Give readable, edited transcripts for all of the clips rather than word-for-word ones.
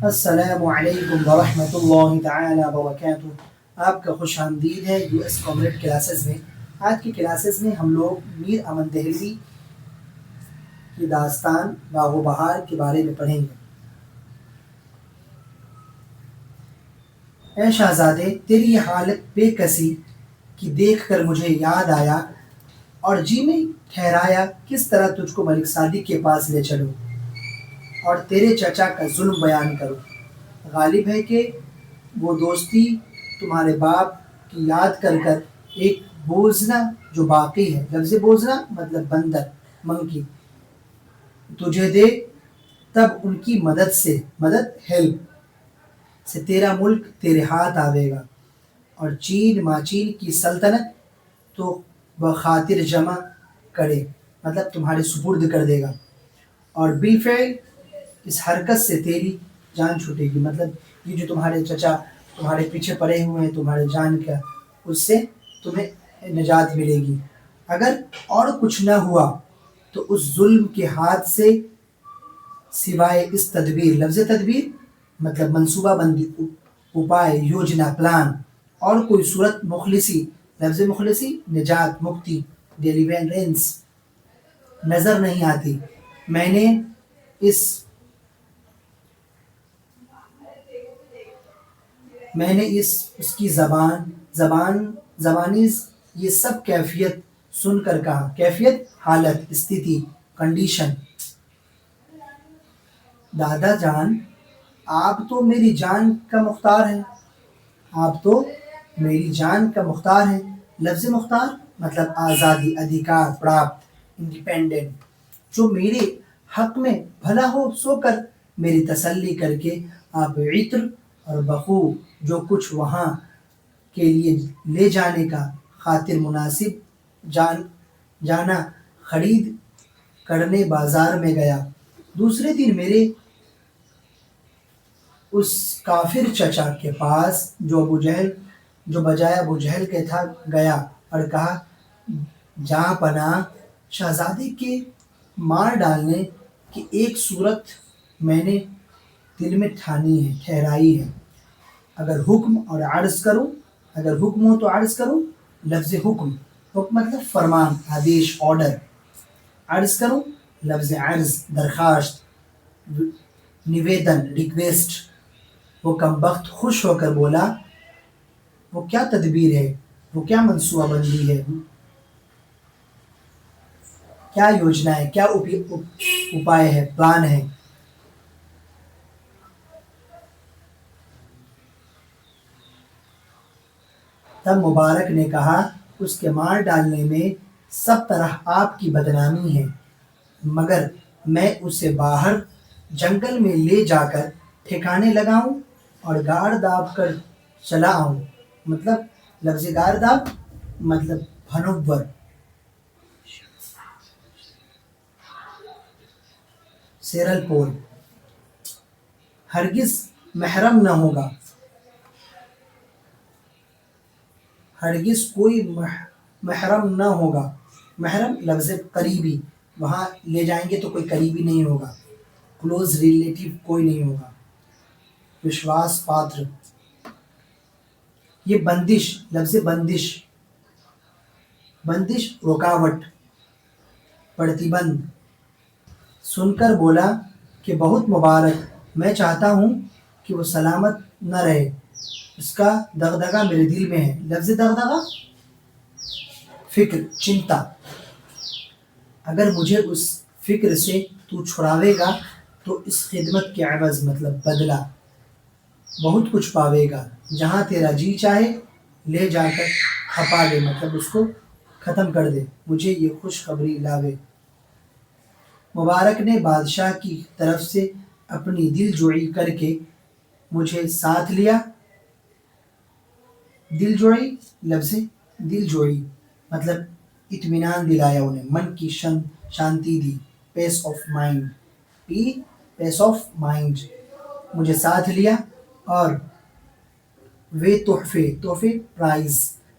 السلام علیکم ورحمۃ اللہ تعالی وبرکاتہ. آپ کا خوش آمدید ہے یو ایس کامریڈ کلاسز میں. آج کی کلاسز میں ہم لوگ میر امن دہلوی کی داستان باغ و بہار کے بارے میں پڑھیں گے. اے شہزادے، تیری یہ حالت بے کسی کی دیکھ کر مجھے یاد آیا اور جی میں ٹھہرایا کس طرح تجھ کو ملک صادق کے پاس لے چلوں اور تیرے چچا کا ظلم بیان کروں. غالب ہے کہ وہ دوستی تمہارے باپ کی یاد کر کر ایک بوزنا جو باقی ہے، لفظ بوزنا مطلب بندر، منکی، تجھے دے، تب ان کی مدد ہیلپ سے تیرا ملک تیرے ہاتھ آوے گا اور چین ماچین کی سلطنت تو بخاطر جمع کرے مطلب تمہارے سپرد کر دے گا. اور بالفعل اس حرکت سے تیری جان چھوٹے گی، مطلب یہ جو تمہارے چچا تمہارے پیچھے پڑے ہوئے ہیں تمہارے جان کا، اس سے تمہیں نجات ملے گی. اگر اور کچھ نہ ہوا تو اس ظلم کے ہاتھ سے سوائے اس تدبیر، لفظ تدبیر مطلب منصوبہ بندی، اپائے، یوجنا، پلان، اور کوئی صورت مخلصی، لفظ مخلصی نجات، مکتی، ڈیلیورنس نظر نہیں آتی. میں نے اس کی زبانی یہ سب کیفیت سن کر کہا. کیفیت حالت، استھتی، کنڈیشن. دادا جان، آپ تو میری جان کا مختار ہیں. آپ تو میری جان کا مختار ہیں. لفظ مختار مطلب آزادی، ادھیکار، پراپت، انڈیپینڈنٹ. جو میرے حق میں بھلا ہو سو کر میری تسلی کر کے آپ عطر اور بخو جو کچھ وہاں کے لیے لے جانے کا خاطر مناسب جانا خرید کرنے بازار میں گیا. دوسرے دن میرے اس کافر چچا کے پاس جو بجائے ابو جہل کے تھا گیا اور کہا، جہاں پناہ شہزادے کے مار ڈالنے کی ایک صورت میں نے دل میں ٹھہرائی ہے. اگر حکم ہو تو عرض کروں. لفظ حکم مطلب فرمان، آدیش، آرڈر. عرض کروں لفظ عرض درخواست، نویدن، ریکویسٹ. وہ کمبخت خوش ہو کر بولا، وہ کیا تدبیر ہے، وہ کیا منصوبہ بندی ہے، کیا یوجنا ہے، کیا اپائے ہے، پلان ہے. تب مبارک نے کہا، اس کے مار ڈالنے میں سب طرح آپ کی بدنامی ہے، مگر میں اسے باہر جنگل میں لے جا کر ٹھکانے لگاؤں اور گاڑ داب کر چلا آؤں. مطلب لفظ گاڑ داب مطلب بھنور، سیرل پول. ہرگز محرم نہ ہوگا، ہرگز کوئی محرم نہ ہوگا. محرم لفظ قریبی، وہاں لے جائیں گے تو کوئی قریبی نہیں ہوگا، کلوز ریلیٹیو کوئی نہیں ہوگا. وشواس پاتر. یہ بندش، لفظ بندش رکاوٹ، پرتیبند. سن کر بولا کہ بہت مبارک، میں چاہتا ہوں کہ وہ سلامت نہ رہے، اس کا دغدغہ میرے دل میں ہے. لفظ دغدغہ فکر، چنتا. اگر مجھے اس فکر سے تو چھڑاوے گا تو اس خدمت کے عوض مطلب بدلہ بہت کچھ پاوے گا. جہاں تیرا جی چاہے لے جا کر کھپا دے، مطلب اس کو ختم کر دے، مجھے یہ خوشخبری لاوے. مبارک نے بادشاہ کی طرف سے اپنی دل جوئی کر کے مجھے ساتھ لیا. دل جوئی لفظ دل جوئی مطلب اطمینان دلایا، انہیں من کی شانتی دی. پیس آف مائنڈ. مجھے ساتھ لیا اور وہ تحفے پرائز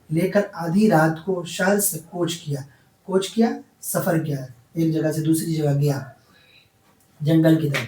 لے کر آدھی رات کو شہر سے کوچ کیا، سفر کیا، ایک جگہ سے دوسری جگہ گیا، جنگل کی طرف.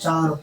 4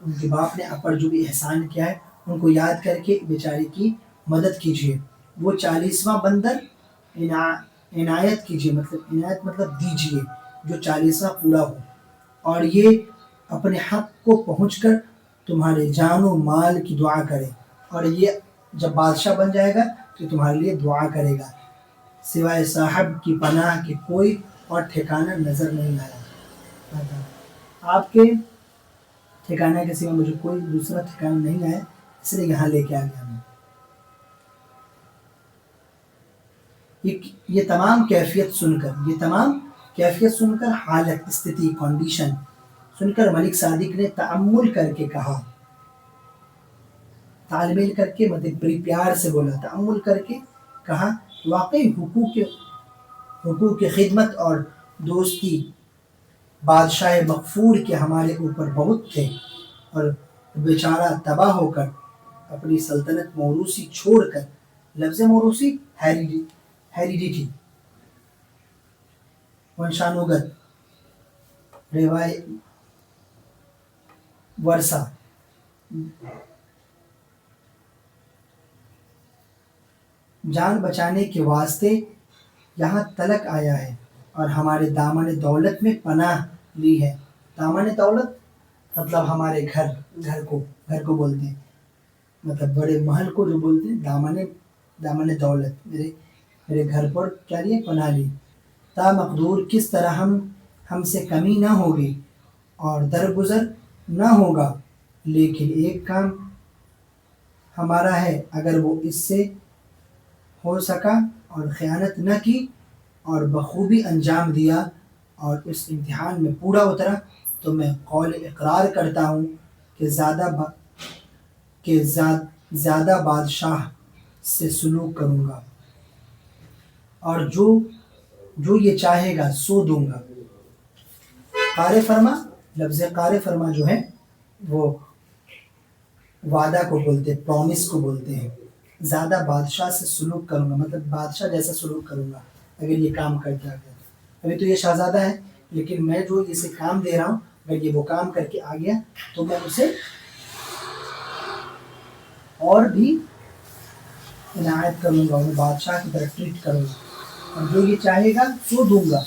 ان کے باپ نے آپ پر جو بھی احسان کیا ہے ان کو یاد کر کے بیچارے کی مدد کیجیے۔ وہ 40واں بندر عنایت کیجیے، مطلب عنایت مطلب دیجیے، جو 40واں پورا ہو، اور یہ اپنے حق کو پہنچ کر تمہارے جان و مال کی دعا کرے، اور یہ جب بادشاہ بن جائے گا تو تمہارے لیے دعا کرے گا، سوائے صاحب کی پناہ کے کوئی اور ٹھکانہ نظر نہیں آیا۔ آپ کے ٹھکانہ کے سوا مجھے کوئی دوسرا ٹھکانہ نہیں آیا، اس لیے یہاں لے کے آ گیا میں۔ یہ تمام کیفیت سن کر حالت، استھتی، کنڈیشن سن کر ملک صادق نے تأمل کر کے کہا، تعلمیل کر کے مطلب بڑی پیار سے بولا، تأمل کر کے کہا، واقعی حقوق خدمت اور دوستی بادشاہ مغفور کے ہمارے اوپر بہت تھے، اور بیچارہ تباہ ہو کر اپنی سلطنت موروثی چھوڑ کر، لفظ موروثی ہیریڈیٹی، ونشانوگت، ورثہ، جان بچانے کے واسطے یہاں تلک آیا ہے اور ہمارے دامن دولت میں پناہ لی ہے۔ دامن دولت مطلب ہمارے گھر کو بولتے ہیں، مطلب بڑے محل کو جو بولتے ہیں دامن دولت، میرے گھر پر کیا لیے؟ پناہ لی۔ تا مقدور کس طرح ہم سے کمی نہ ہوگی اور درگزر نہ ہوگا، لیکن ایک کام ہمارا ہے، اگر وہ اس سے ہو سکا اور خیانت نہ کی اور بخوبی انجام دیا اور اس امتحان میں پورا اترا، تو میں قول اقرار کرتا ہوں کہ زیادہ بادشاہ سے سلوک کروں گا، اور جو یہ چاہے گا سو دوں گا۔ قار فرما، لفظ قار فرما جو ہے وہ وعدہ کو بولتے ہیں، پرومس کو بولتے ہیں۔ زیادہ بادشاہ سے سلوک کروں گا مطلب بادشاہ جیسا سلوک کروں گا اگر یہ کام کر کے آ گیا۔ ابھی تو یہ شہزادہ ہے، لیکن میں جو اسے کام دے رہا ہوں، اگر یہ وہ کام کر کے آ گیا تو میں اسے اور بھی عنایت کروں گا، انہیں بادشاہ کی طرح ٹریٹ کروں گا، اور جو یہ چاہے گا سو دوں گا۔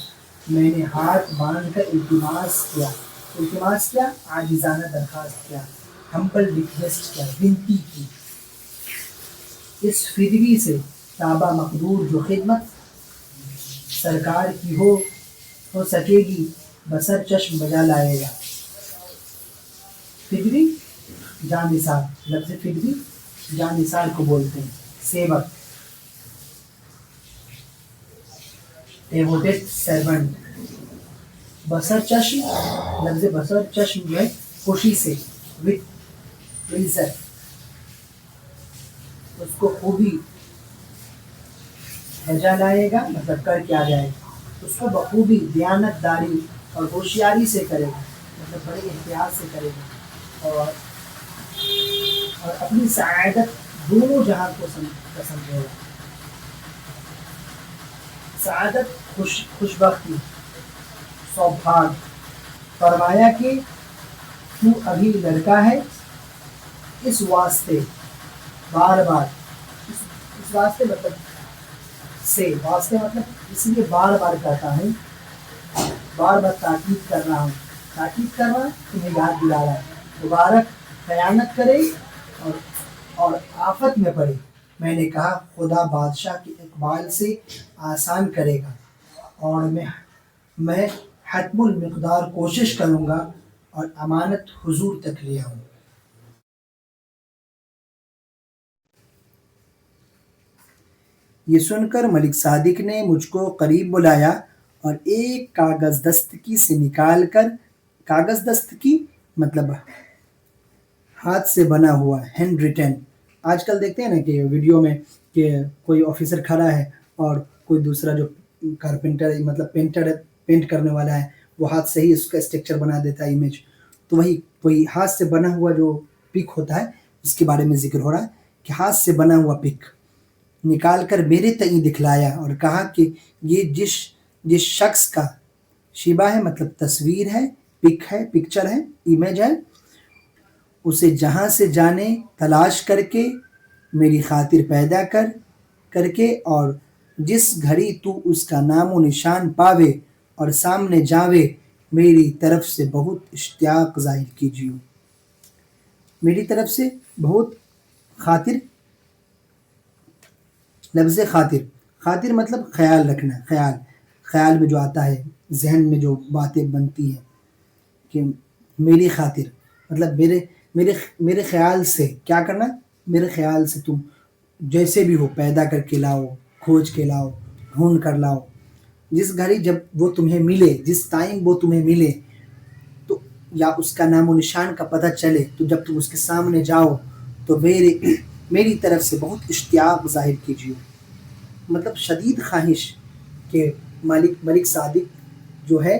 میں نے ہاتھ باندھ کر التماس کیا، عاجزانہ درخواست کیا، ہمبل ریکویسٹ کیا، ونتی کی، اس فدوی سے تابہ مقدور جو خدمت سرکار کی ہو سکے گی بسر چشم بجا لائے گا۔ فدوی جانثار، لفظ فدوی جانثار کو بولتے ہیں، سیوک، ڈیووٹڈ سرونٹ۔ بسر چشم، لفظ بسر چشم جو ہے خوشی سے، وتھ پلیزر، اس کو خوبی بجا لائے گا مطلب کر کے آ جائے گا، اس کو بخوبی دیانت داری اور ہوشیاری سے کرے گا، مطلب بڑے احتیاط سے کرے گا، اور اپنی سعادت دونوں جہاں کو سمجھے گا۔ سعادت خوش بختی، سوبھاگ۔ فرمایا کہ تو ابھی لڑکا ہے، اس واسطے بار بار، اس واسطے مطلب واسطے مطلب اس لیے بار بار کہتا ہوں، بار بار تاکید کر رہا ہوں، تاکید کر رہا تمہیں یاد دلا رہا ہے، دوبارہ خیانت کرے اور آفت میں پڑے۔ میں نے کہا خدا بادشاہ کے اقبال سے آسان کرے گا، اور میں حتم المقدار کوشش کروں گا اور امانت حضور تک لے آؤں۔ یہ سن کر ملک صادق نے مجھ کو قریب بلایا اور ایک کاغذ دستکی سے نکال کر، کاغذ دستکی مطلب ہاتھ سے بنا ہوا، ہینڈ ریٹن۔ آج کل دیکھتے ہیں نا کہ ویڈیو میں کہ کوئی آفیسر کھڑا ہے اور کوئی دوسرا جو کارپینٹر مطلب پینٹ کرنے والا ہے وہ ہاتھ سے ہی اس کا اسٹرکچر بنا دیتا ہے، امیج۔ تو وہی ہاتھ سے بنا ہوا جو پک ہوتا ہے اس کے بارے میں ذکر ہو رہا ہے کہ ہاتھ سے بنا ہوا پک نکال کر میرے تئیں دکھلایا اور کہا کہ یہ جس شخص کا شیبہ ہے مطلب تصویر ہے، پک ہے، پکچر ہے، امیج ہے، اسے جہاں سے جانے تلاش کر کے میری خاطر پیدا کر کے، اور جس گھڑی تو اس کا نام و نشان پاوے اور سامنے جاوے، میری طرف سے بہت اشتیاق ظاہر کیجیو۔ میری طرف سے بہت خاطر، لفظ خاطر، خاطر مطلب خیال رکھنا، خیال، خیال میں جو آتا ہے، ذہن میں جو باتیں بنتی ہیں کہ میری خاطر، مطلب میرے خیال سے کیا کرنا، میرے خیال سے تم جیسے بھی ہو پیدا کر کے لاؤ، کھوج کے لاؤ، ڈھونڈ کر لاؤ، جس گھڑی جب وہ تمہیں ملے، جس ٹائم وہ تمہیں ملے تو، یا اس کا نام و نشان کا پتہ چلے، تو جب تم اس کے سامنے جاؤ تو میری طرف سے بہت اشتیاق ظاہر کیجیے، مطلب شدید خواہش کہ ملک صادق جو ہے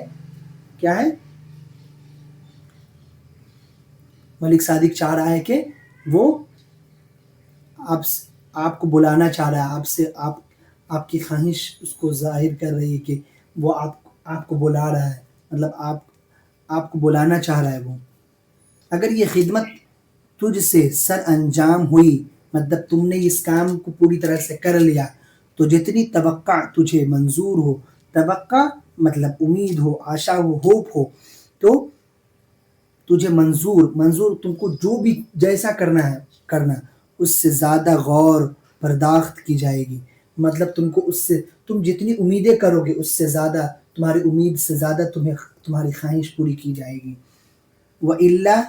کیا ہے، ملک صادق چاہ رہا ہے کہ وہ آپ آپ کو بلانا چاہ رہا ہے، آپ سے آپ کی خواہش اس کو ظاہر کر رہی ہے کہ وہ آپ کو بلا رہا ہے، مطلب آپ کو بلانا چاہ رہا ہے وہ۔ اگر یہ خدمت تجھ سے سر انجام ہوئی، مطلب تم نے اس کام کو پوری طرح سے کر لیا، تو جتنی توقع تجھے منظور ہو، توقع مطلب امید ہو، آشا ہو، ہوپ ہو، تو تجھے منظور تم کو جو بھی جیسا کرنا ہے کرنا، اس سے زیادہ غور پرداخت کی جائے گی، مطلب تم کو اس سے، تم جتنی امیدیں کرو گے اس سے زیادہ، تمہاری امید سے زیادہ تمہاری خواہش پوری کی جائے گی۔ وَإِلَّا،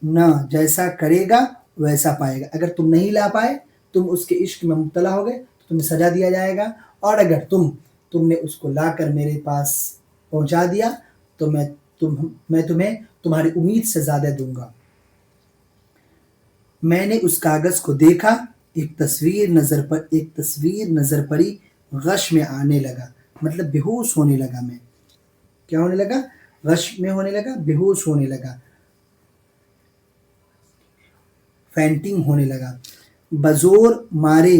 نہ جیسا کرے گا ویسا پائے گا، اگر تم نہیں لا پائے، تم اس کے عشق میں مبتلا ہو گئے تو تمہیں سزا دیا جائے گا، اور اگر تم نے اس کو لا کر میرے پاس پہنچا دیا تو میں تمہیں تمہاری امید سے زیادہ دوں گا۔ میں نے اس کاغذ کو دیکھا، ایک تصویر نظر پڑی، غش میں آنے لگا، مطلب بے ہوش ہونے لگا، میں کیا ہونے لگا، غش میں ہونے لگا، بے ہوش ہونے لگا، فینٹنگ ہونے لگا، بزور مارے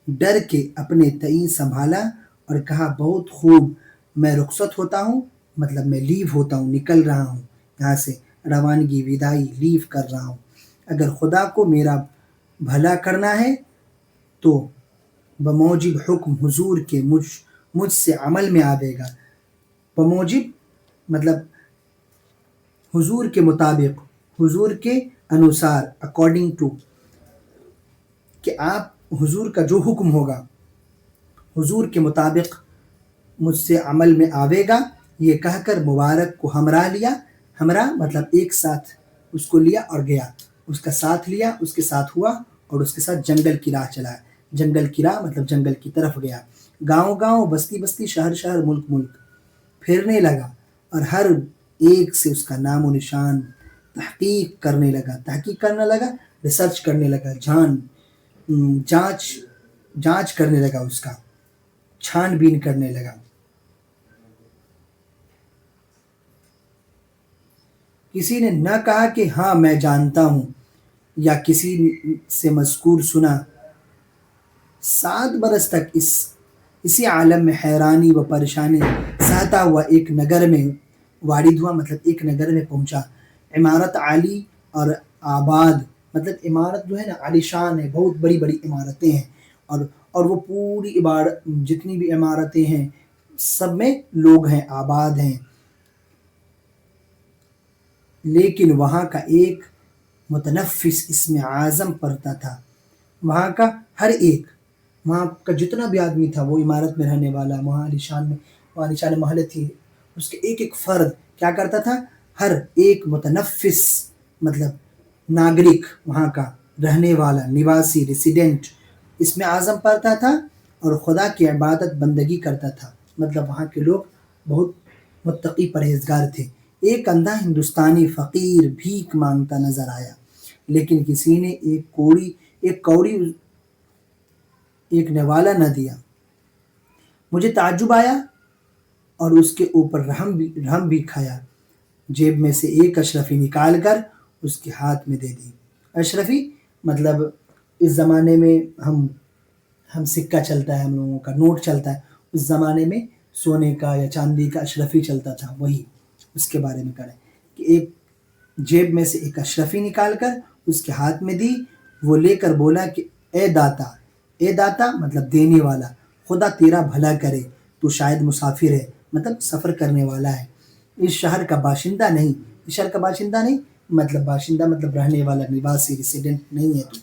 ڈر کے اپنے تئیں سنبھالا اور کہا بہت خوب، میں رخصت ہوتا ہوں، مطلب میں لیو ہوتا ہوں، نکل رہا ہوں یہاں سے، روانگی، وداعی، لیو کر رہا ہوں، اگر خدا کو میرا بھلا کرنا ہے تو بموجب حکم حضور کے مجھ سے عمل میں آوے گا، بموجب مطلب حضور کے مطابق، حضور کے انوسار، اکارڈنگ ٹو، کہ آپ حضور کا جو حکم ہوگا حضور کے مطابق مجھ سے عمل میں آوے گا، یہ کہہ کر مبارک کو ہمراہ لیا، ہمراہ مطلب ایک ساتھ اس کو لیا اور گیا، اس کا ساتھ لیا، اس کے ساتھ ہوا اور اس کے ساتھ جنگل کی راہ چلا، جنگل کی راہ مطلب جنگل کی طرف گیا، گاؤں گاؤں، بستی بستی، شہر شہر، ملک ملک پھرنے لگا، اور ہر ایک سے اس کا نام و نشان تحقیق کرنے لگا، ریسرچ کرنے لگا، جانچ کرنے لگا، اس کا چھان بین کرنے لگا۔ کسی نے نہ کہا کہ ہاں میں جانتا ہوں، یا کسی سے مذکور سنا، 7 برس تک اسی عالم میں حیرانی و پریشانی سہتا ہوا ایک نگر میں وارد ہوا، مطلب ایک نگر میں پہنچا، عمارت عالی اور آباد، مطلب عمارت جو ہے نا عالی شان ہے، بہت بڑی بڑی عمارتیں ہیں، اور وہ پوری عمارت، جتنی بھی عمارتیں ہیں سب میں لوگ ہیں، آباد ہیں، لیکن وہاں کا ایک متنفس اسم اعظم پڑھتا تھا، وہاں کا ہر ایک، وہاں کا جتنا بھی آدمی تھا، وہ عمارت میں رہنے والا، وہاں عالی شان محل تھی، اس کے ایک ایک فرد کیا کرتا تھا، ہر ایک متنفس مطلب ناگرک، وہاں کا رہنے والا، نواسی، ریسیڈنٹ، اسم اعظم پڑھتا تھا اور خدا کی عبادت بندگی کرتا تھا، مطلب وہاں کے لوگ بہت متقی پرہیزگار تھے۔ ایک اندھا ہندوستانی فقیر بھیک مانگتا نظر آیا، لیکن کسی نے ایک کوڑی ایک نوالہ نہ دیا، مجھے تعجب آیا اور اس کے اوپر رحم بھی کھایا، جیب میں سے ایک اشرفی نکال کر اس کے ہاتھ میں دے دی۔ اشرفی مطلب اس زمانے میں ہم سکہ چلتا ہے، ہم لوگوں کا نوٹ چلتا ہے، اس زمانے میں سونے کا یا چاندی کا اشرفی چلتا تھا، وہی اس کے بارے میں کریں کہ جیب میں سے ایک اشرفی نکال کر اس کے ہاتھ میں دی۔ وہ لے کر بولا کہ اے داتا، اے داتا مطلب دینے والا، خدا تیرا بھلا کرے، تو شاید مسافر ہے، مطلب سفر کرنے والا ہے، اس شہر کا باشندہ نہیں، اس شہر کا باشندہ نہیں مطلب باشندہ مطلب رہنے والا، نواسی، ریسیڈنٹ نہیں ہے تو۔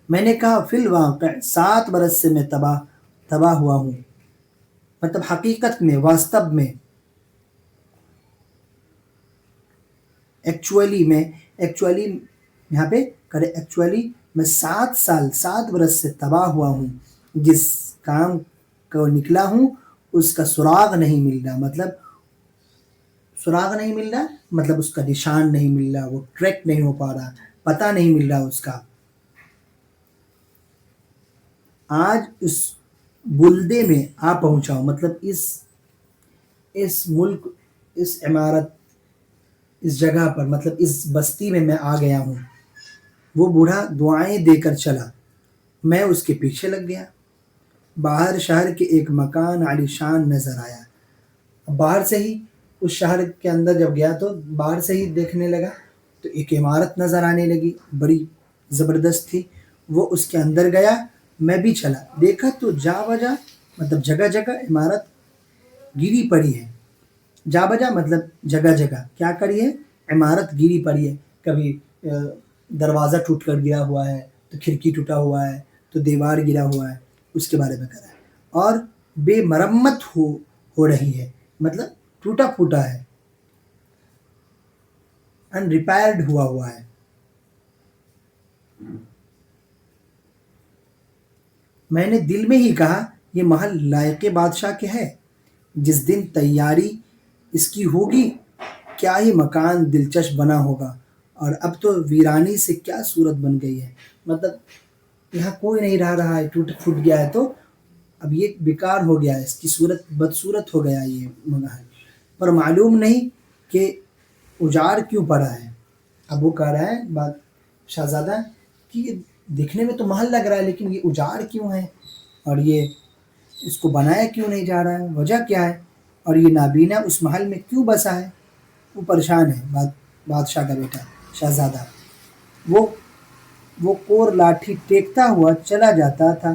میں نے کہا فی الواقع 7 برس سے میں تباہ تباہ ہوا ہوں، مطلب حقیقت میں، واستب میں، ایکچولی میں، ایکچولی یہاں پہ کرے ایکچولی میں 7 سال 7 برس سے تباہ ہوا ہوں، جس کام کو نکلا ہوں اس کا سراغ نہیں مل رہا، مطلب سراغ نہیں مل رہا مطلب اس کا نشان نہیں مل رہا، وہ ٹریک نہیں ہو پا رہا، پتہ نہیں مل رہا اس کا۔ آج اس بلدے میں آ پہنچا ہوں، مطلب اس ملک، اس عمارت، اس جگہ پر، مطلب اس بستی میں آ گیا ہوں۔ وہ بوڑھا دعائیں دے کر چلا، میں اس کے پیچھے لگ گیا۔ باہر شہر کے ایک مکان عالی شان نظر آیا۔ باہر سے ہی اس شہر کے اندر جب گیا تو باہر سے ہی دیکھنے لگا تو ایک عمارت نظر آنے لگی، بڑی زبردست تھی۔ وہ اس کے اندر گیا، میں بھی چلا، دیکھا تو جا بجا مطلب جگہ جگہ عمارت گری پڑی ہے۔ جا بجا مطلب جگہ جگہ کیا کری ہے، عمارت گری پڑی ہے، کبھی دروازہ ٹوٹ کر گرا ہوا ہے، تو کھڑکی ٹوٹا ہوا ہے، تو دیوار گرا ہوا ہے، اس کے بارے میں کرا ہے۔ اور بے مرمت ہو رہی ہے، مطلب ٹوٹا پھوٹا ہے، ان ریپیئرڈ ہوا ہے۔ میں نے دل میں ہی کہا یہ محل لائق بادشاہ کے ہے، جس دن تیاری اس کی ہوگی کیا ہی مکان دلچسپ بنا ہوگا، اور اب تو ویرانی سے کیا صورت بن گئی ہے، مطلب یہاں کوئی نہیں رہ رہا ہے، ٹوٹ پھوٹ گیا ہے، تو اب یہ بیکار ہو گیا ہے، اس کی صورت بدصورت ہو گیا یہ محل، پر معلوم نہیں کہ اجاڑ کیوں پڑا ہے۔ اب وہ کہہ رہا ہے بات شہزادہ کہ یہ دیکھنے میں تو محل لگ رہا ہے لیکن یہ اجاڑ کیوں ہے، اور یہ اس کو بنایا کیوں نہیں جا رہا ہے، وجہ کیا ہے، اور یہ نابینا اس محل میں کیوں بسا ہے۔ وہ پریشان ہے، بادشاہ کا بیٹا شہزادہ۔ وہ وہ کور لاٹھی ٹیکتا ہوا چلا جاتا تھا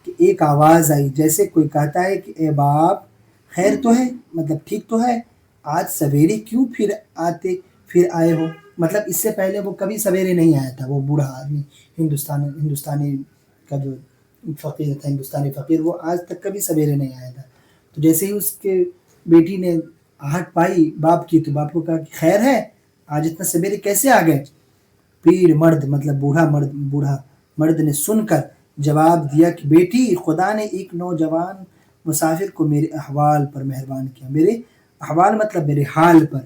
کہ ایک آواز آئی، جیسے کوئی کہتا ہے کہ اے باپ، خیر تو ہے، مطلب ٹھیک تو ہے، آج سویرے کیوں پھر آئے ہو، مطلب اس سے پہلے وہ کبھی سویرے نہیں آیا تھا، وہ بوڑھا آدمی، ہندوستانی کا جو فقیر تھا، ہندوستانی فقیر، وہ آج تک کبھی سویرے نہیں آیا تھا۔ تو جیسے ہی اس کے بیٹی نے آہٹ پائی باپ کی، تو باپ کو کہا کہ خیر ہے، آج اتنا سویرے کیسے آ گئے۔ پیر مرد مطلب بوڑھا مرد نے سن کر جواب دیا کہ بیٹی، خدا نے ایک نوجوان مسافر کو میرے احوال پر مہربان کیا، میرے احوال مطلب میرے حال پر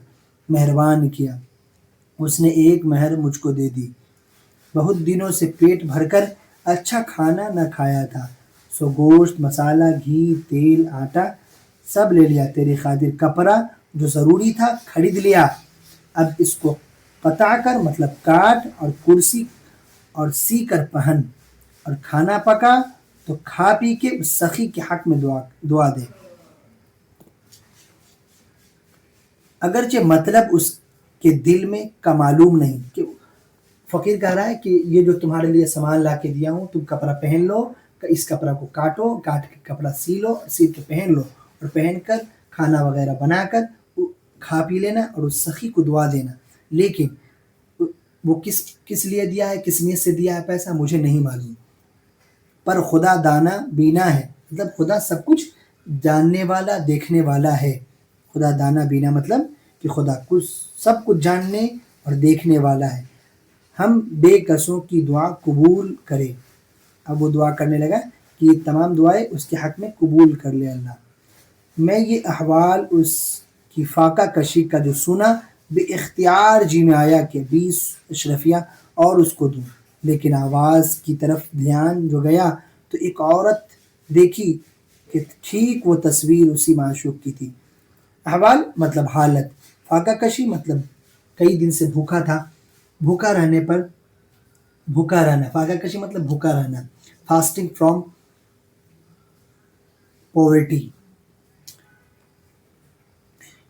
مہربان کیا، اس نے ایک مہر مجھ کو دے دی، بہت دنوں سے پیٹ بھر کر اچھا کھانا نہ کھایا تھا، سو گوشت، مسالہ، گھی، تیل، آٹا سب لے لیا، تیری خاطر کپڑا جو ضروری تھا خرید لیا، اب اس کو قطع کر مطلب کاٹ، اور کرسی اور سی کر پہن، اور کھانا پکا تو کھا پی کے اس سخی کے حق میں دعا دے، اگرچہ مطلب اس کے دل میں کا معلوم نہیں۔ کہ فقیر کہہ رہا ہے کہ یہ جو تمہارے لیے سامان لا کے دیا ہوں، تم کپڑا پہن لو، اس کپڑا کو کاٹو، کاٹ کے کپڑا سی لو، سی کے پہن لو، اور پہن کر کھانا وغیرہ بنا کر کھا پی لینا، اور اس سخی کو دعا دینا، لیکن وہ کس لیے دیا ہے، کس نیت سے دیا ہے پیسہ مجھے نہیں معلوم، پر خدا دانا بینا ہے، مطلب خدا سب کچھ جاننے والا، دیکھنے والا ہے۔ خدا دانا بینا مطلب کہ خدا کچھ سب کچھ جاننے اور دیکھنے والا ہے، ہم بے کسوں کی دعا قبول کرے۔ اب وہ دعا کرنے لگا کہ یہ تمام دعائیں اس کے حق میں قبول کر لے اللہ۔ میں یہ احوال اس کی فاقہ کشی کا جو سنا، بے اختیار جی میں آیا کہ 20 اشرفیاں اور اس کو دوں، لیکن آواز کی طرف دھیان جو گیا تو ایک عورت دیکھی کہ ٹھیک وہ تصویر اسی معشوق کی تھی۔ احوال مطلب حالت، فاقہ کشی مطلب کئی دن سے بھوکا تھا، بھوکا رہنے پر بھوکا رہنا، فاقہ کشی مطلب بھوکا رہنا، فاسٹنگ فرام پاورٹی۔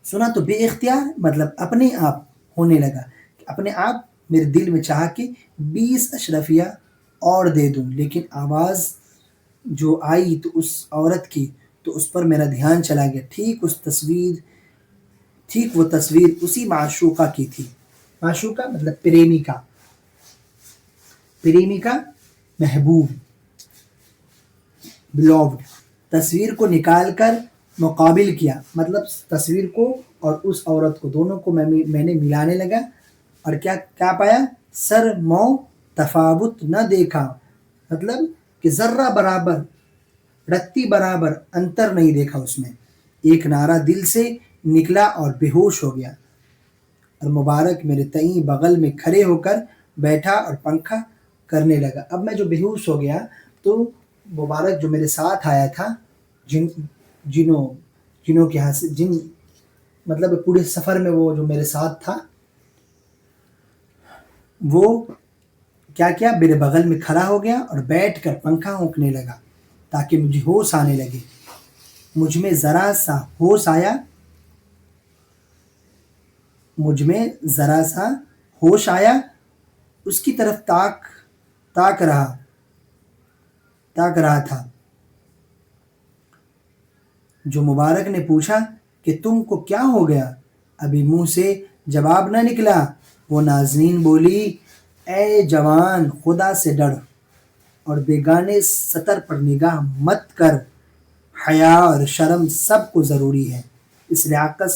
سنا تو بے اختیار مطلب اپنے آپ ہونے لگا، کہ اپنے آپ میرے دل میں چاہا کہ 20 اشرفیہ اور دے دوں، لیکن آواز جو آئی تو اس عورت کی، تو اس پر میرا دھیان چلا گیا۔ ٹھیک وہ تصویر اسی معشوقہ کی تھی۔ معشوقہ مطلب پریمیکا، پریمیکا محبوب، بلوڈ۔ تصویر کو نکال کر مقابل کیا، مطلب تصویر کو اور اس عورت کو، دونوں کو میں نے ملانے لگا، اور کیا کیا پایا؟ سر مو تفاوت نہ دیکھا، مطلب کہ ذرہ برابر، رتی برابر انتر نہیں دیکھا اس میں۔ ایک نعرہ دل سے نکلا اور بے ہوش ہو گیا، اور مبارک میرے تئیں بغل میں کھڑے ہو کر بیٹھا اور پنکھا کرنے لگا۔ اب میں جو بے ہوش ہو گیا تو مبارک جو میرے ساتھ آیا تھا، جن جنوں جنوں کے ہاتھ سے جن، مطلب پورے سفر میں وہ جو میرے ساتھ تھا، وہ کیا کیا، میرے بغل میں کھڑا ہو گیا اور بیٹھ کر پنکھا ہونکنے لگا تاکہ مجھے ہوش آنے لگے۔ مجھ میں ذرا سا ہوش آیا، مجھ میں ذرا سا ہوش آیا، اس کی طرف تاک رہا تاک رہا تھا۔ جو مبارک نے پوچھا کہ تم کو کیا ہو گیا؟ ابھی منہ سے جواب نہ نکلا، وہ نازنین بولی، اے جوان خدا سے ڈر اور بیگانے سطر پر نگاہ مت کر، حیا اور شرم سب کو ضروری ہے۔ اس لیاقت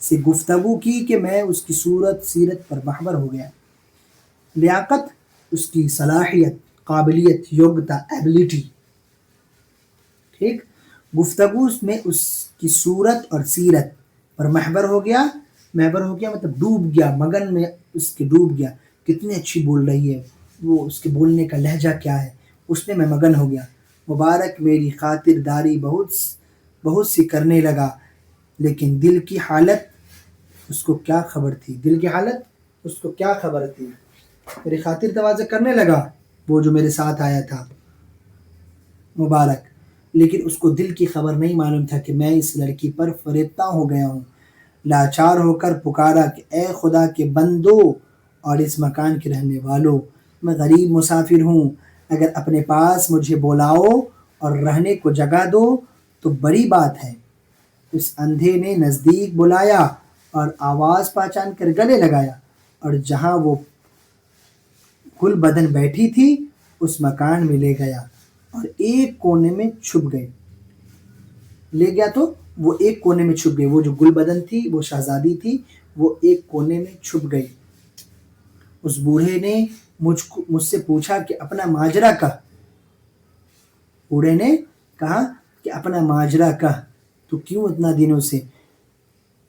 سے گفتگو کی کہ میں اس کی صورت سیرت پر محور ہو گیا۔ لیاقت اس کی صلاحیت، قابلیت، یوگتا، ایبلٹی، ٹھیک۔ گفتگو میں اس کی صورت اور سیرت پر محور ہو گیا مطلب ڈوب گیا، مگن میں اس کے ڈوب گیا، کتنی اچھی بول رہی ہے، وہ اس کے بولنے کا لہجہ کیا ہے، اس میں مگن ہو گیا۔ مبارک میری خاطر داری بہت سی کرنے لگا، لیکن دل کی حالت اس کو کیا خبر تھی، دل کی حالت اس کو کیا خبر تھی۔ میری خاطر تواضع کرنے لگا وہ جو میرے ساتھ آیا تھا مبارک، لیکن اس کو دل کی خبر نہیں معلوم تھا کہ میں اس لڑکی پر فریفتہ ہو گیا ہوں۔ لاچار ہو کر پکارا کہ اے خدا کے بندو اور اس مکان کے رہنے والوں، میں غریب مسافر ہوں، اگر اپنے پاس مجھے بلاؤ اور رہنے کو جگہ دو تو بڑی بات ہے۔ اس اندھے نے نزدیک بلایا اور آواز پہچان کر گلے لگایا، اور جہاں وہ گل بدن بیٹھی تھی اس مکان میں لے گیا اور ایک کونے میں چھپ گئے۔ لے گیا تو وہ ایک کونے میں چھپ گئی، وہ جو گل بدن تھی، وہ شہزادی تھی، وہ ایک کونے میں چھپ گئی۔ اس بوڑھے نے مجھ سے پوچھا کہ اپنا ماجرا کہا، بوڑھے نے کہا کہ اپنا ماجرا کہا، تو کیوں اتنا دنوں سے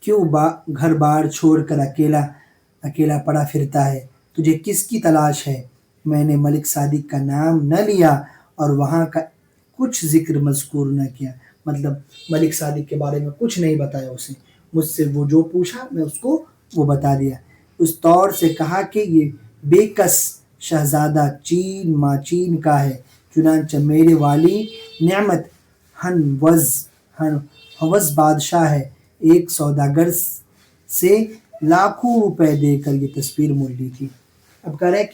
کیوں گھر بار چھوڑ کر اکیلا پڑا پھرتا ہے؟ تجھے کس کی تلاش ہے؟ میں نے ملک صادق کا نام نہ لیا اور وہاں کا کچھ ذکر مذکور نہ کیا، مطلب ملک صادق کے بارے میں کچھ نہیں بتایا اسے، مجھ سے وہ جو پوچھا میں اس کو وہ بتا دیا۔ اس طور سے کہا کہ یہ بے کس شہزادہ چین ماچین کا ہے، چنانچہ میرے والی نعمت ہنوز بادشاہ ہے، ایک سوداگر سے لاکھوں روپے دے کر یہ تصویر مول لی تھی۔ اب کہہ رہے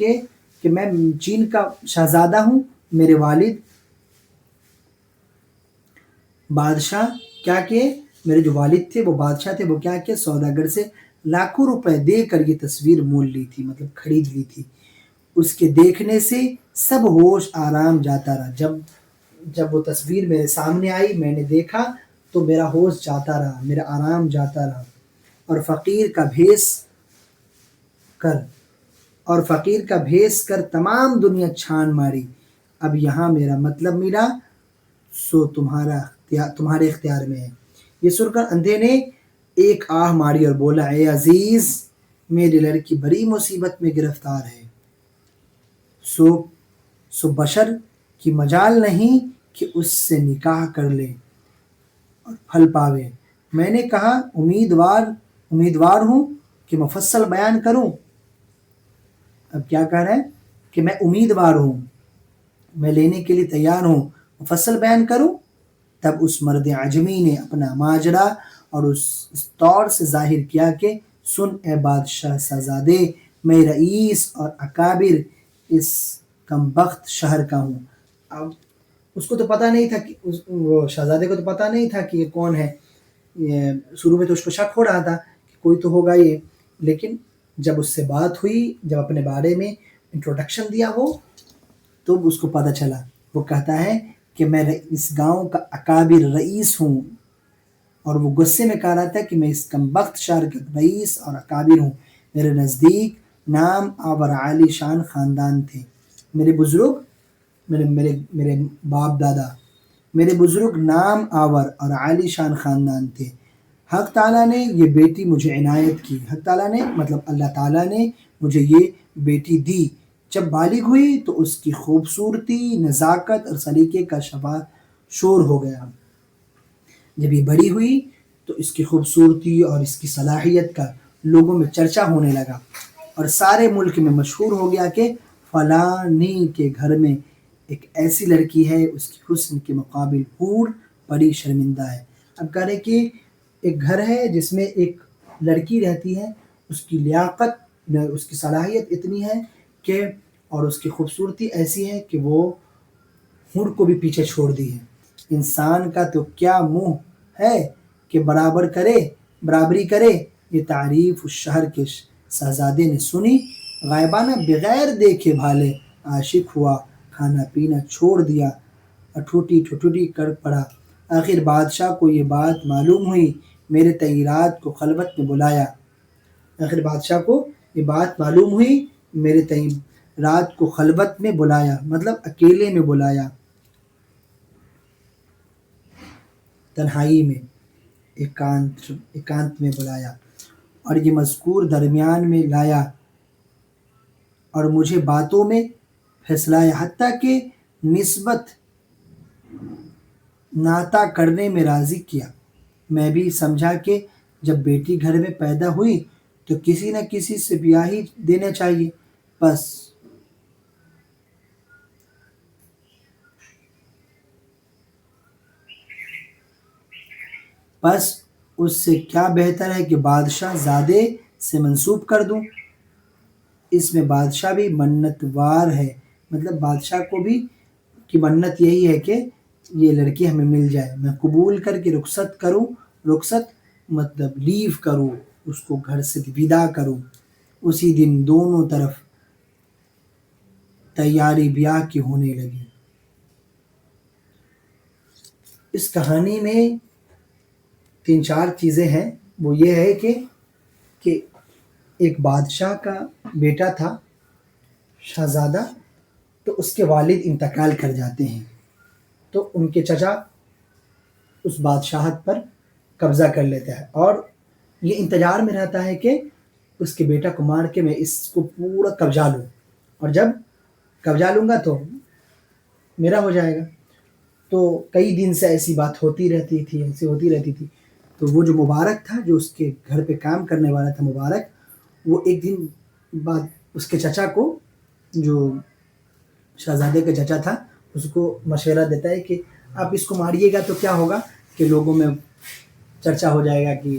کہ میں چین کا شہزادہ ہوں، میرے والد بادشاہ کیا کہ میرے جو والد تھے وہ بادشاہ تھے، وہ کیا کہ سوداگر سے لاکھوں روپے دے کر یہ تصویر مول لی تھی، مطلب خرید لی تھی۔ اس کے دیکھنے سے سب ہوش آرام جاتا رہا۔ جب وہ تصویر میرے سامنے آئی، میں نے دیکھا تو میرا ہوش جاتا رہا، میرا آرام جاتا رہا، اور فقیر کا بھیس کر تمام دنیا چھان ماری۔ اب یہاں میرا مطلب ملا سو تمہارے اختیار میں ہے۔ یہ سن کر اندھے نے ایک آہ ماری اور بولا، اے عزیز، میری لڑکی بڑی مصیبت میں گرفتار ہے، سو بشر کی مجال نہیں کہ اس سے نکاح کر لے اور پھل پاوے۔ میں نے کہا امیدوار ہوں کہ مفصل بیان کروں۔ اب کیا کہہ رہا ہے کہ میں امیدوار ہوں، میں لینے کے لیے تیار ہوں، مفصل بیان کروں۔ تب اس مرد عجمی نے اپنا ماجرا اور اس طور سے ظاہر کیا کہ سن اے بادشاہ شہزادے، میں رئیس اور اکابر اس کمبخت شہر کا ہوں۔ اب اس کو تو پتہ نہیں تھا کہ وہ شہزادے کو تو پتہ نہیں تھا کہ یہ کون ہے۔ یہ شروع میں تو اس کو شک ہو رہا تھا کہ کوئی تو ہوگا یہ، لیکن جب اس سے بات ہوئی، جب اپنے بارے میں انٹروڈکشن دیا وہ، تو اس کو پتہ چلا۔ وہ کہتا ہے کہ میں اس گاؤں کا اکابر رئیس ہوں، اور وہ غصے میں کہہ رہا تھا کہ میں اس کمبخت شہر کا رئیس اور اکابر ہوں۔ میرے نزدیک نام آور عالی شان خاندان تھے میرے بزرگ، میرے باپ دادا، میرے بزرگ نام آور اور عالی شان خاندان تھے۔ حق تعالیٰ نے یہ بیٹی مجھے عنایت کی، حق تعالیٰ نے مطلب اللہ تعالیٰ نے مجھے یہ بیٹی دی۔ جب بالغ ہوئی تو اس کی خوبصورتی، نزاکت اور سلیقے کا شور ہو گیا۔ جب یہ بڑی ہوئی تو اس کی خوبصورتی اور اس کی صلاحیت کا لوگوں میں چرچا ہونے لگا، اور سارے ملک میں مشہور ہو گیا کہ فلانی کے گھر میں ایک ایسی لڑکی ہے، اس کی حسن کے مقابل حور بڑی شرمندہ ہے۔ اب کہہ رہے کہ ایک گھر ہے جس میں ایک لڑکی رہتی ہے، اس کی لیاقت، اس کی صلاحیت اتنی ہے کہ، اور اس کی خوبصورتی ایسی ہے کہ وہ حور کو بھی پیچھے چھوڑ دی ہے۔ انسان کا تو کیا منہ ہے کہ برابری کرے۔ یہ تعریف اس شہر کے شہزادے نے سنی، غائبانہ بغیر دیکھے بھالے عاشق ہوا، کھانا پینا چھوڑ دیا، ٹھوٹی کر پڑا۔ آخر بادشاہ کو یہ بات معلوم ہوئی، میرے تئیں رات کو خلوت میں بلایا، مطلب اکیلے میں بلایا، تنہائی میں، ایکانت میں بلایا، اور یہ مذکور درمیان میں لایا اور مجھے باتوں میں پھسلایا، حتیٰ کہ نسبت ناطا کرنے میں راضی کیا۔ میں بھی سمجھا کہ جب بیٹی گھر میں پیدا ہوئی تو کسی نہ کسی سے بیاہ ہی دینا چاہیے، پس اس سے کیا بہتر ہے کہ بادشاہ زادے سے منسوب کر دوں۔ اس میں بادشاہ بھی منت وار ہے، مطلب بادشاہ کو بھی کی منت یہی ہے کہ یہ لڑکی ہمیں مل جائے، میں قبول کر کے رخصت کروں، رخصت مطلب لیو کروں، اس کو گھر سے ودا کروں۔ اسی دن دونوں طرف تیاری بیاہ کی ہونے لگی۔ اس کہانی میں 3-4 چیزیں ہیں۔ وہ یہ ہے کہ ایک بادشاہ کا بیٹا تھا شہزادہ، تو اس کے والد انتقال کر جاتے ہیں، تو ان کے چچا اس بادشاہت پر قبضہ کر لیتا ہے، اور یہ انتظار میں رہتا ہے کہ اس کے بیٹا کو مار کے میں اس کو پورا قبضہ لوں، اور جب قبضہ لوں گا تو میرا ہو جائے گا۔ تو کئی دن سے ایسی بات ہوتی رہتی تھی۔ تو وہ جو مبارک تھا، جو اس کے گھر پہ کام کرنے والا تھا مبارک، وہ ایک دن بعد اس کے چچا کو، جو شہزادے کا چچا تھا، اس کو مشورہ دیتا ہے کہ آپ اس کو ماریے گا تو کیا ہوگا کہ لوگوں میں چرچا ہو جائے گا کہ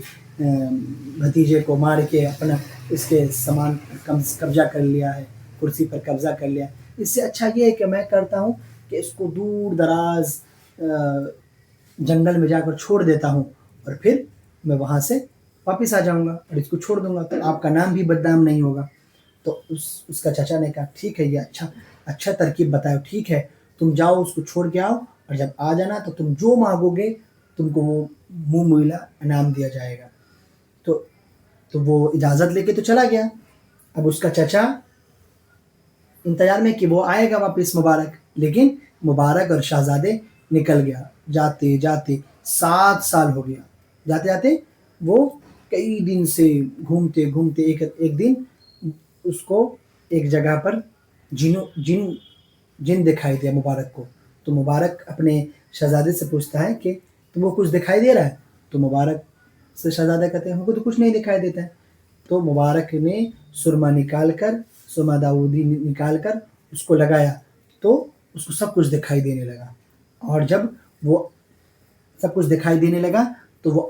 بھتیجے کو مار کے اپنا اس کے سامان قبضہ کر لیا ہے، کرسی پر قبضہ کر لیا۔ اس سے اچھا یہ ہے کہ میں کرتا ہوں کہ اس کو دور دراز جنگل میں جا کر چھوڑ دیتا ہوں، اور پھر میں وہاں سے واپس آ جاؤں گا اور اس کو چھوڑ دوں گا، تو آپ کا نام بھی بدنام نہیں ہوگا۔ تو اس کا چچا نے کہا ٹھیک ہے، یہ اچھا ترکیب بتاؤ، ٹھیک ہے، تم جاؤ اس کو چھوڑ کے آؤ، اور جب آ جانا تو تم جو مانگو گے تم کو وہ منہ موئلہ انعام دیا جائے گا۔ تو وہ اجازت لے کے تو چلا گیا۔ اب اس کا چچا انتظار میں کہ وہ آئے گا واپس مبارک، لیکن مبارک اور شہزادے نکل گیا۔ جاتے جاتے 7 سال ہو گیا، جاتے جاتے وہ کئی دن سے گھومتے ایک دن اس کو ایک جگہ پر جن دکھائی دیا مبارک کو۔ تو مبارک اپنے شہزادے سے پوچھتا ہے کہ تم کو کچھ دکھائی دے رہا ہے؟ تو مبارک سے شہزادہ کہتے ہیں ہم کو تو کچھ نہیں دکھائی دیتا ہے۔ تو مبارک نے سرما داودی نکال کر اس کو لگایا، تو اس کو سب کچھ دکھائی دینے لگا، اور جب وہ سب کچھ دکھائی دینے لگا تو وہ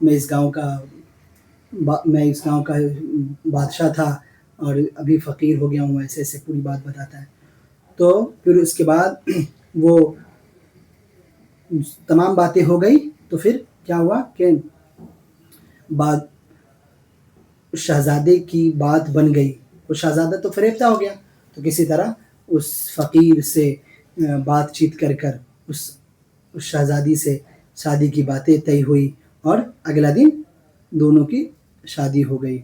میں اس گاؤں کا بادشاہ تھا اور ابھی فقیر ہو گیا ہوں، ایسے ایسے پوری بات بتاتا ہے۔ تو پھر اس کے بعد وہ تمام باتیں ہو گئی، تو پھر کیا ہوا کہ بعد شہزادے کی بات بن گئی، وہ شہزادہ تو فریفتہ ہو گیا، تو کسی طرح اس فقیر سے بات چیت کر کر اس شہزادی سے شادی کی باتیں طے ہوئی، اور اگلا دن دونوں کی شادی ہو گئی۔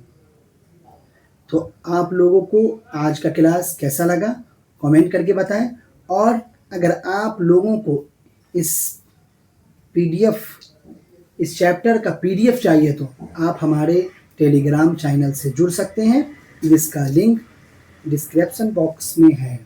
تو آپ لوگوں کو آج کا کلاس کیسا لگا کامنٹ کر کے بتائیں، اور اگر آپ لوگوں کو اس پی ڈی ایف اس چیپٹر کا پی ڈی ایف چاہیے تو آپ ہمارے ٹیلی گرام چینل سے جڑ سکتے ہیں، جس کا لنک ڈسکرپشن باکس میں ہے۔